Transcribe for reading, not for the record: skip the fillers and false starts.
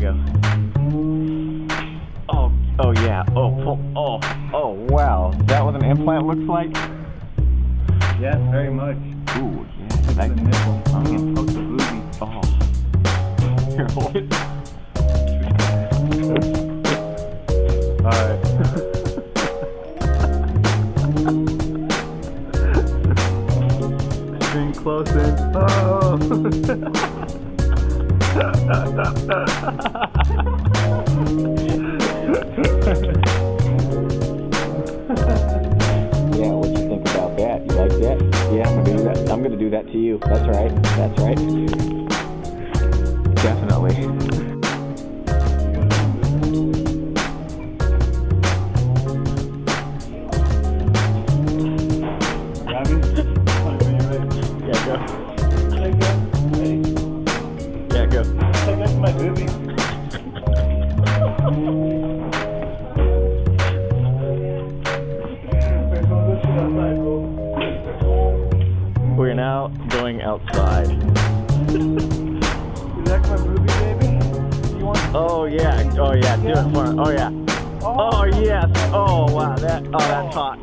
go. Oh yeah. Oh wow. Is that what an implant looks like? Yes, very much. Ooh, yeah. It's a nipple. I'm gonna poke the booby. Oh. Here, hold it. Alright. Bring close in. Oh! Yeah, what you think about that? You like that? Yeah, I'm gonna do that. I'm gonna do that to you. That's right. That's right. Definitely. Yeah, go. Yeah, go. That's my booby. We're now going outside. Is that my booby, baby? You want? Oh yeah. Oh yeah. Do it for him. Oh yeah. Oh yes. Oh wow. That's hot.